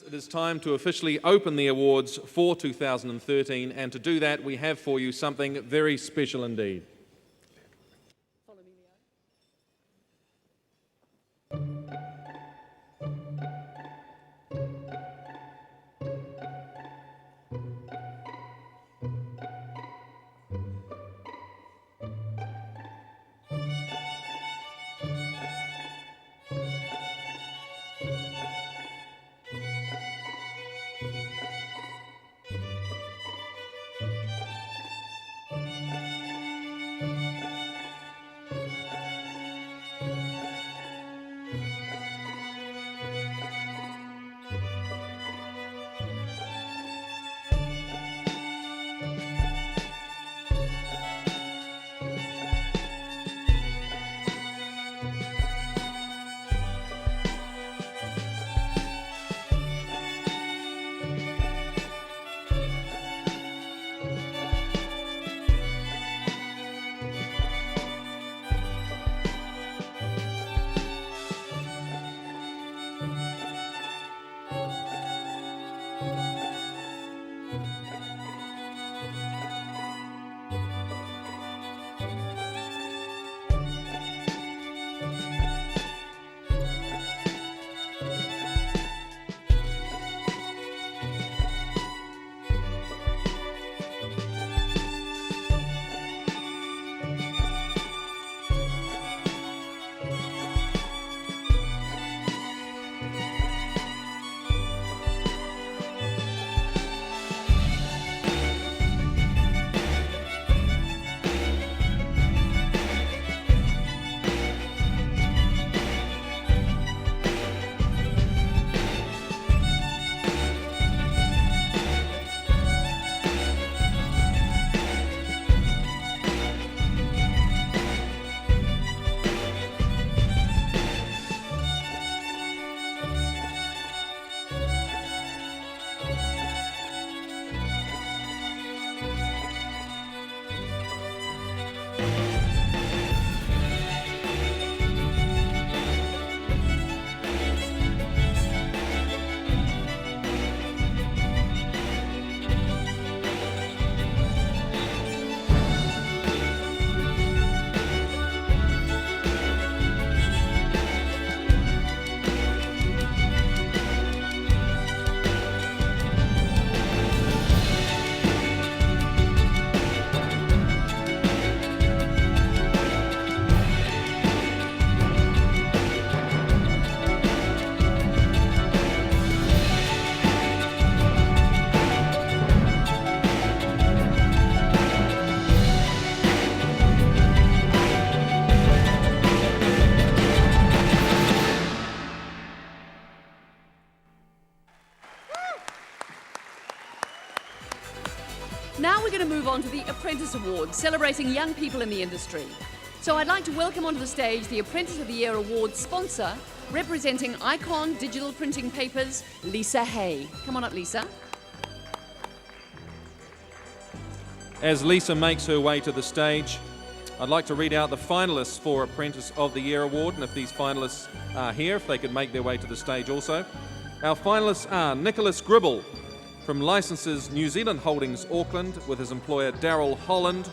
It is time to officially open the awards for 2013, and to do that we have for you something very special indeed. Now we're going to move on to the Apprentice Awards, celebrating young people in the industry. So I'd like to welcome onto the stage the Apprentice of the Year Awards sponsor, representing Icon Digital Printing Papers, Lisa Hay. Come on up, Lisa. As Lisa makes her way to the stage, I'd like to read out the finalists for Apprentice of the Year Award, and if these finalists are here, if they could make their way to the stage also. Our finalists are Nicholas Gribble from Licenses New Zealand Holdings Auckland with his employer Darryl Holland.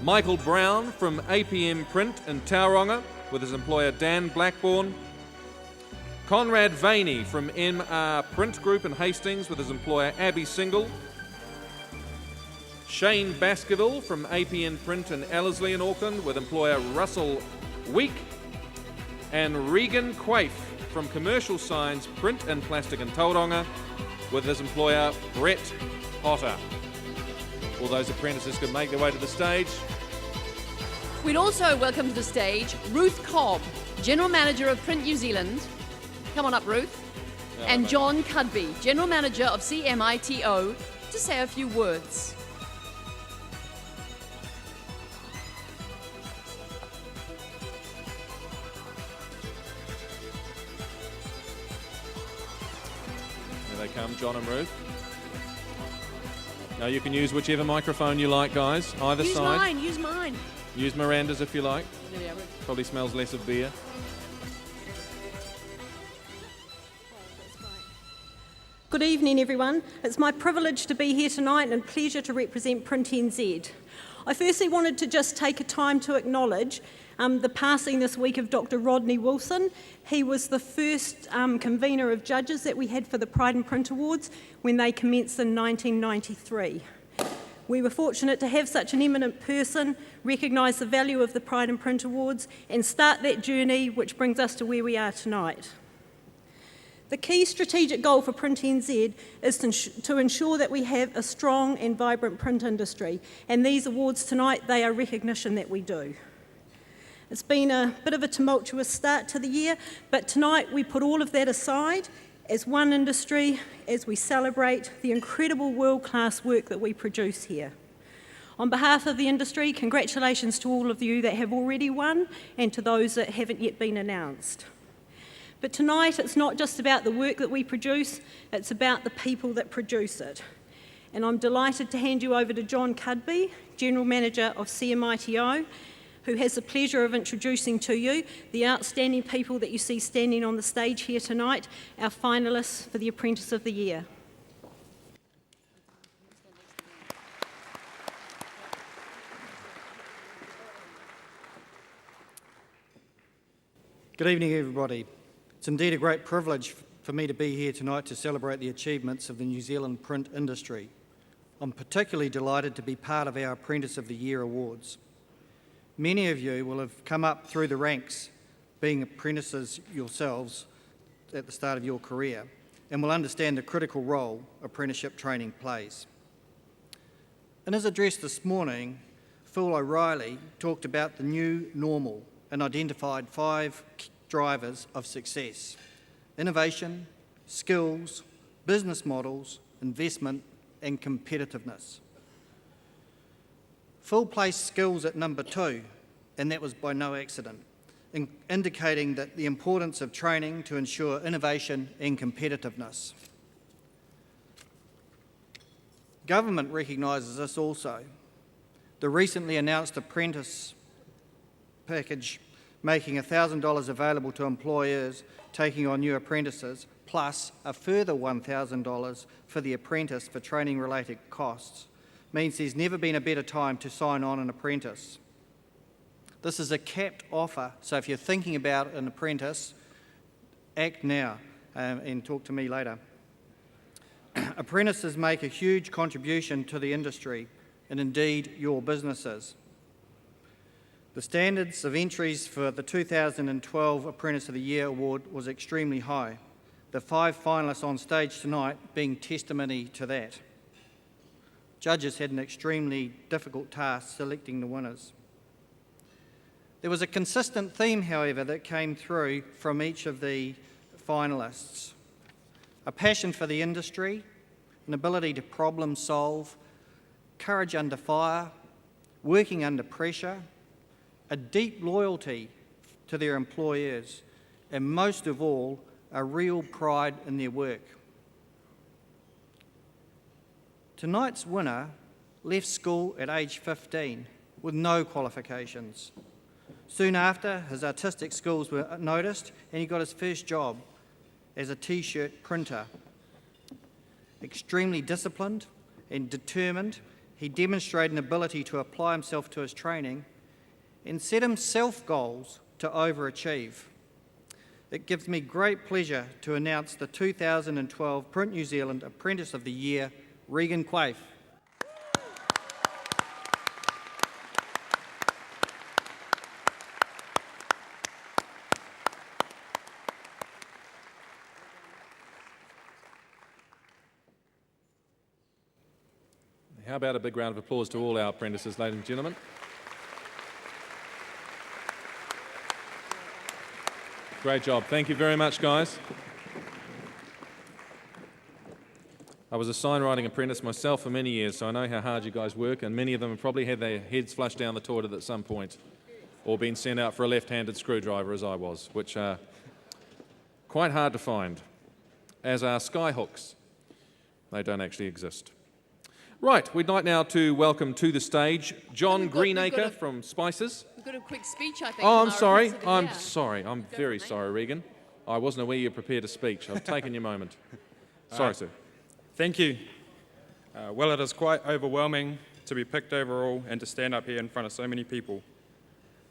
Michael Brown from APM Print in Tauranga with his employer Dan Blackburn. Conrad Vaney from MR Print Group in Hastings with his employer Abby Single. Shane Baskerville from APN Print in Ellerslie in Auckland with employer Russell Week. And Regan Quaife from Commercial Signs Print and Plastic in Tauranga with his employer Brett Potter. All those apprentices could make their way to the stage. We'd also welcome to the stage Ruth Cobb, General Manager of Print New Zealand. Come on up, Ruth. No, and John Cudby, General Manager of CMITO, to say a few words. Here they come, John and Ruth. Now you can use whichever microphone you like, guys, either side. Use mine. Use Miranda's if you like. Yeah, Ruth. Probably smells less of beer. Oh, that's right. Good evening, everyone. It's my privilege to be here tonight and a pleasure to represent Print NZ. I firstly wanted to just take a time to acknowledge the passing this week of Dr. Rodney Wilson. He was the first convener of judges that we had for the Pride and Print Awards when they commenced in 1993. We were fortunate to have such an eminent person recognise the value of the Pride and Print Awards and start that journey which brings us to where we are tonight. The key strategic goal for Print NZ is to ensure that we have a strong and vibrant print industry, and these awards tonight, they are recognition that we do. It's been a bit of a tumultuous start to the year, but tonight we put all of that aside as one industry as we celebrate the incredible world-class work that we produce here. On behalf of the industry, congratulations to all of you that have already won and to those that haven't yet been announced. But tonight, it's not just about the work that we produce, it's about the people that produce it. And I'm delighted to hand you over to John Cudby, General Manager of CMITO, who has the pleasure of introducing to you the outstanding people that you see standing on the stage here tonight, our finalists for the Apprentice of the Year. Good evening, everybody. It's indeed a great privilege for me to be here tonight to celebrate the achievements of the New Zealand print industry. I'm particularly delighted to be part of our Apprentice of the Year awards. Many of you will have come up through the ranks being apprentices yourselves at the start of your career and will understand the critical role apprenticeship training plays. In his address this morning, Phil O'Reilly talked about the new normal and identified 5 drivers of success: innovation, skills, business models, investment, and competitiveness. Phil placed skills at number 2, and that was by no accident, indicating that the importance of training to ensure innovation and competitiveness. Government recognises this also. The recently announced apprentice package making $1,000 available to employers taking on new apprentices, plus a further $1,000 for the apprentice for training-related costs, means there's never been a better time to sign on an apprentice. This is a capped offer, so if you're thinking about an apprentice, act now and talk to me later. Apprentices make a huge contribution to the industry and indeed your businesses. The standards of entries for the 2012 Apprentice of the Year Award was extremely high, the 5 finalists on stage tonight being testimony to that. Judges had an extremely difficult task selecting the winners. There was a consistent theme, however, that came through from each of the finalists: a passion for the industry, an ability to problem solve, courage under fire, working under pressure, a deep loyalty to their employers, and most of all, a real pride in their work. Tonight's winner left school at age 15 with no qualifications. Soon after, his artistic skills were noticed and he got his first job as a t-shirt printer. Extremely disciplined and determined, he demonstrated an ability to apply himself to his training and set himself goals to overachieve. It gives me great pleasure to announce the 2012 Print New Zealand Apprentice of the Year, Regan Quaife. How about a big round of applause to all our apprentices, ladies and gentlemen? Great job. Thank you very much, guys. I was a signwriting apprentice myself for many years, so I know how hard you guys work, and many of them have probably had their heads flushed down the toilet at some point or been sent out for a left-handed screwdriver, as I was, which are quite hard to find, as are skyhooks. They don't actually exist. Right, we'd like now to welcome to the stage John Greenacre from Spices. We've got a quick speech, I think. Oh, I'm from our sorry. Apprentice of the I'm Year. sorry. I'm very sorry, Regan. I wasn't aware you prepared a speech. I've taken your moment. Sorry, sir. Thank you. Well, it is quite overwhelming to be picked overall and to stand up here in front of so many people.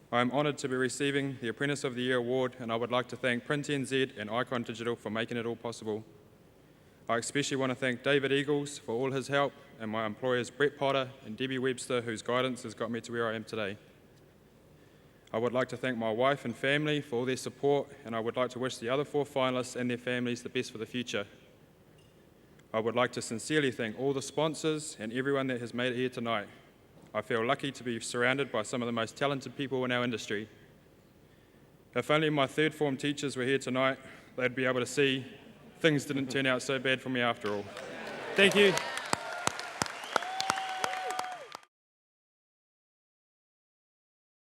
I am honoured to be receiving the Apprentice of the Year award, and I would like to thank Print NZ and Icon Digital for making it all possible. I especially want to thank David Eagles for all his help, and my employers Brett Potter and Debbie Webster, whose guidance has got me to where I am today. I would like to thank my wife and family for all their support, and I would like to wish the other 4 finalists and their families the best for the future. I would like to sincerely thank all the sponsors and everyone that has made it here tonight. I feel lucky to be surrounded by some of the most talented people in our industry. If only my third form teachers were here tonight, they'd be able to see things didn't turn out so bad for me after all. Thank you.